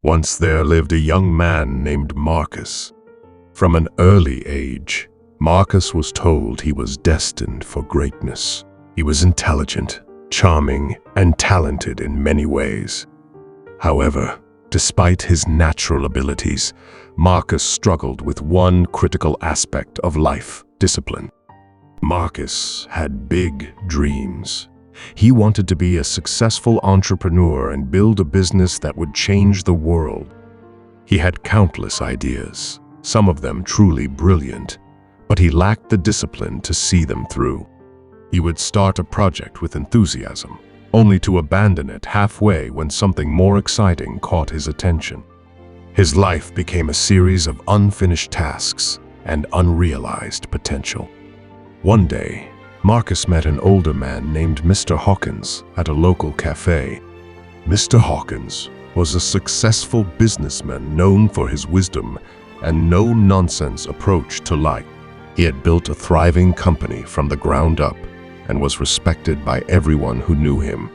Once there lived a young man named Marcus. From an early age, Marcus was told he was destined for greatness. He was intelligent, charming, and talented in many ways. However, despite his natural abilities, Marcus struggled with one critical aspect of life: discipline. Marcus had big dreams. He wanted to be a successful entrepreneur and build a business that would change the world. He had countless ideas, some of them truly brilliant, but he lacked the discipline to see them through. He would start a project with enthusiasm, only to abandon it halfway when something more exciting caught his attention. His life became a series of unfinished tasks and unrealized potential. One day, Marcus met an older man named Mr. Hawkins at a local cafe. Mr. Hawkins was a successful businessman known for his wisdom and no-nonsense approach to life. He had built a thriving company from the ground up and was respected by everyone who knew him.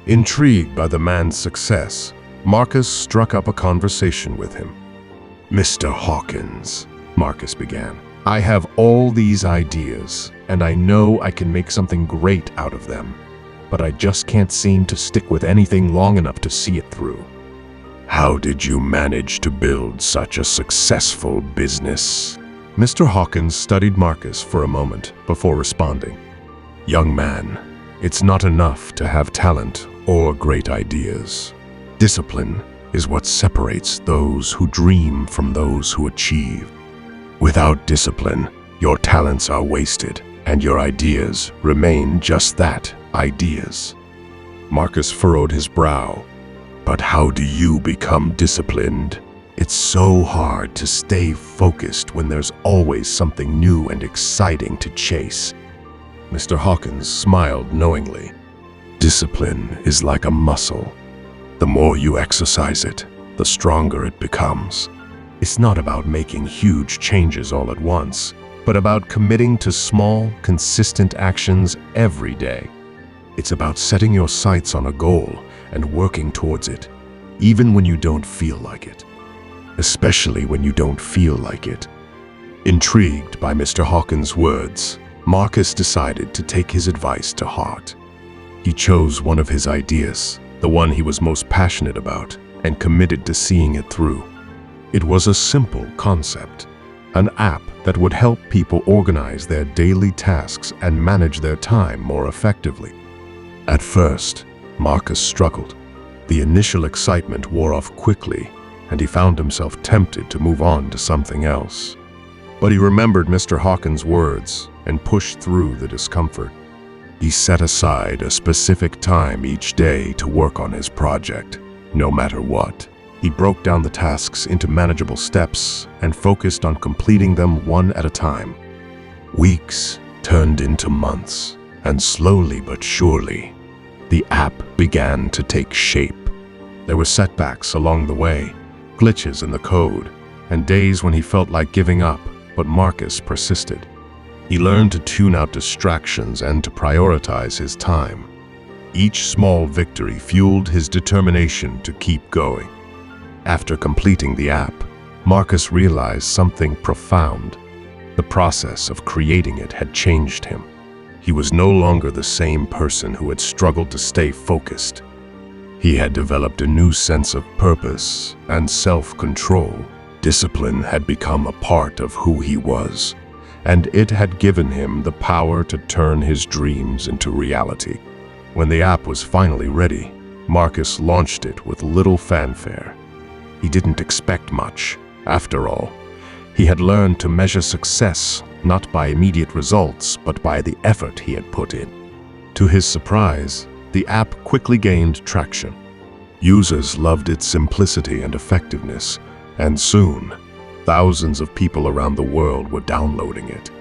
Intrigued by the man's success, Marcus struck up a conversation with him. "Mr. Hawkins," Marcus began, "I have all these ideas, and I know I can make something great out of them, but I just can't seem to stick with anything long enough to see it through." "How did you manage to build such a successful business?" Mr. Hawkins studied Marcus for a moment before responding. "Young man, it's not enough to have talent or great ideas. Discipline is what separates those who dream from those who achieve. Without discipline, your talents are wasted, and your ideas remain just that, ideas." Marcus furrowed his brow. "But how do you become disciplined? It's so hard to stay focused when there's always something new and exciting to chase." Mr. Hawkins smiled knowingly. "Discipline is like a muscle. The more you exercise it, the stronger it becomes. It's not about making huge changes all at once, but about committing to small, consistent actions every day. It's about setting your sights on a goal and working towards it, even when you don't feel like it. Especially when you don't feel like it." Intrigued by Mr. Hawkins' words, Marcus decided to take his advice to heart. He chose one of his ideas, the one he was most passionate about, and committed to seeing it through. It was a simple concept, an app that would help people organize their daily tasks and manage their time more effectively. At first, Marcus struggled. The initial excitement wore off quickly, and he found himself tempted to move on to something else. But he remembered Mr. Hawkins' words and pushed through the discomfort. He set aside a specific time each day to work on his project, no matter what. He broke down the tasks into manageable steps and focused on completing them one at a time. Weeks turned into months, and slowly but surely, the app began to take shape. There were setbacks along the way, glitches in the code, and days when he felt like giving up, but Marcus persisted. He learned to tune out distractions and to prioritize his time. Each small victory fueled his determination to keep going. After completing the app, Marcus realized something profound. The process of creating it had changed him. He was no longer the same person who had struggled to stay focused. He had developed a new sense of purpose and self-control. Discipline had become a part of who he was, and it had given him the power to turn his dreams into reality. When the app was finally ready, Marcus launched it with little fanfare. He didn't expect much. After all, he had learned to measure success not by immediate results, but by the effort he had put in. To his surprise, the app quickly gained traction. Users loved its simplicity and effectiveness, and soon, thousands of people around the world were downloading it.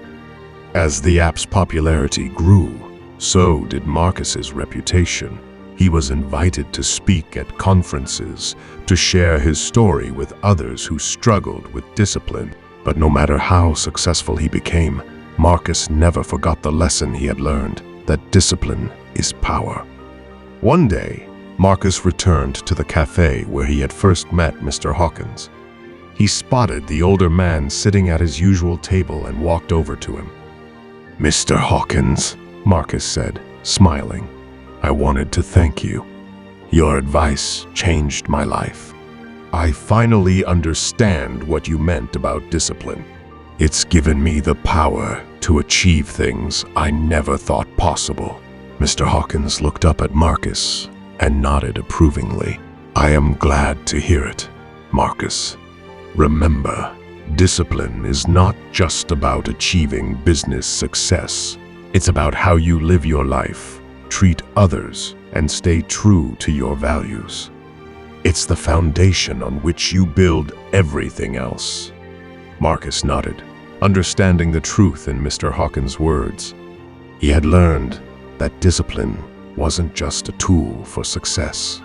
As the app's popularity grew, so did Marcus's reputation. He was invited to speak at conferences, to share his story with others who struggled with discipline. But no matter how successful he became, Marcus never forgot the lesson he had learned, that discipline is power. One day, Marcus returned to the cafe where he had first met Mr. Hawkins. He spotted the older man sitting at his usual table and walked over to him. "Mr. Hawkins," Marcus said, smiling, "I wanted to thank you. Your advice changed my life. I finally understand what you meant about discipline. It's given me the power to achieve things I never thought possible." Mr. Hawkins looked up at Marcus and nodded approvingly. "I am glad to hear it, Marcus. Remember, discipline is not just about achieving business success. It's about how you live your life, treat others, and stay true to your values. It's the foundation on which you build everything else." Marcus nodded, understanding the truth in Mr. Hawkins' words. He had learned that discipline wasn't just a tool for success.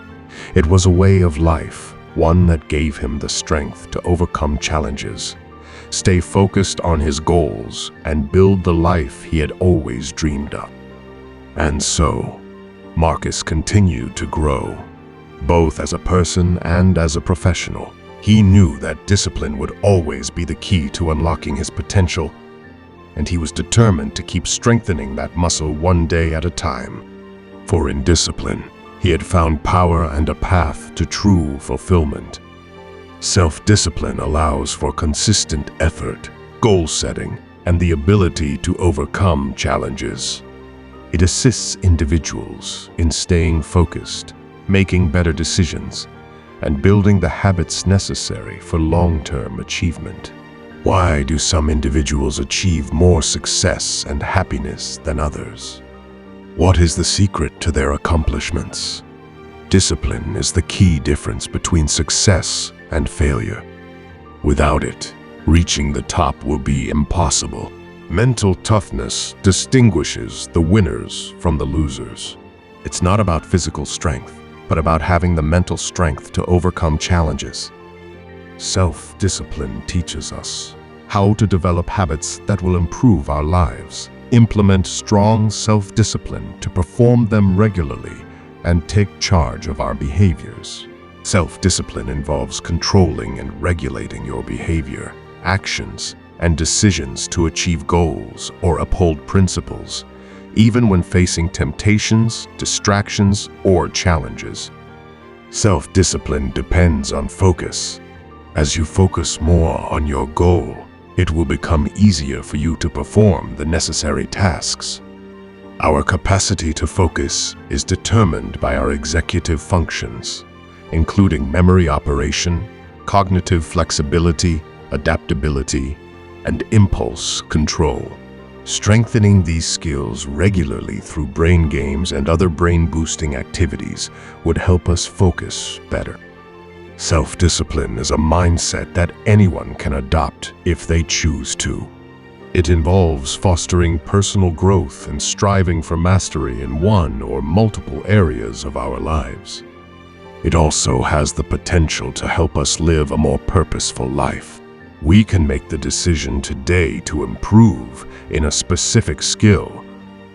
It was a way of life, one that gave him the strength to overcome challenges, stay focused on his goals, and build the life he had always dreamed of. And so, Marcus continued to grow, both as a person and as a professional. He knew that discipline would always be the key to unlocking his potential, and he was determined to keep strengthening that muscle one day at a time. For in discipline, he had found power and a path to true fulfillment. Self-discipline allows for consistent effort, goal setting, and the ability to overcome challenges. It assists individuals in staying focused, making better decisions, and building the habits necessary for long-term achievement. Why do some individuals achieve more success and happiness than others? What is the secret to their accomplishments? Discipline is the key difference between success and failure. Without it, reaching the top will be impossible. Mental toughness distinguishes the winners from the losers. It's not about physical strength, but about having the mental strength to overcome challenges. Self-discipline teaches us how to develop habits that will improve our lives, implement strong self-discipline to perform them regularly, and take charge of our behaviors. Self-discipline involves controlling and regulating your behavior, actions, and decisions to achieve goals or uphold principles, even when facing temptations, distractions, or challenges. Self-discipline depends on focus. As you focus more on your goal, it will become easier for you to perform the necessary tasks. Our capacity to focus is determined by our executive functions, including memory operation, cognitive flexibility, adaptability, and impulse control. Strengthening these skills regularly through brain games and other brain-boosting activities would help us focus better. Self-discipline is a mindset that anyone can adopt if they choose to. It involves fostering personal growth and striving for mastery in one or multiple areas of our lives. It also has the potential to help us live a more purposeful life. We can make the decision today to improve in a specific skill,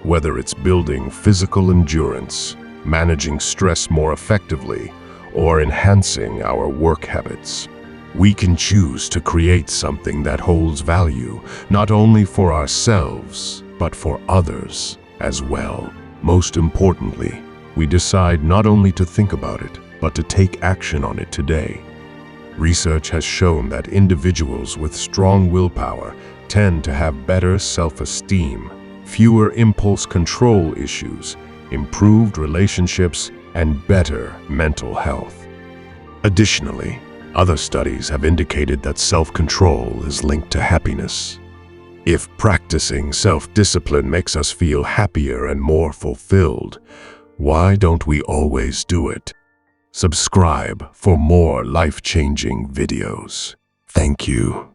whether it's building physical endurance, managing stress more effectively, or enhancing our work habits. We can choose to create something that holds value, not only for ourselves, but for others as well. Most importantly, we decide not only to think about it, but to take action on it today. Research has shown that individuals with strong willpower tend to have better self-esteem, fewer impulse control issues, improved relationships, and better mental health. Additionally, other studies have indicated that self-control is linked to happiness. If practicing self-discipline makes us feel happier and more fulfilled, why don't we always do it? Subscribe for more life-changing videos. Thank you.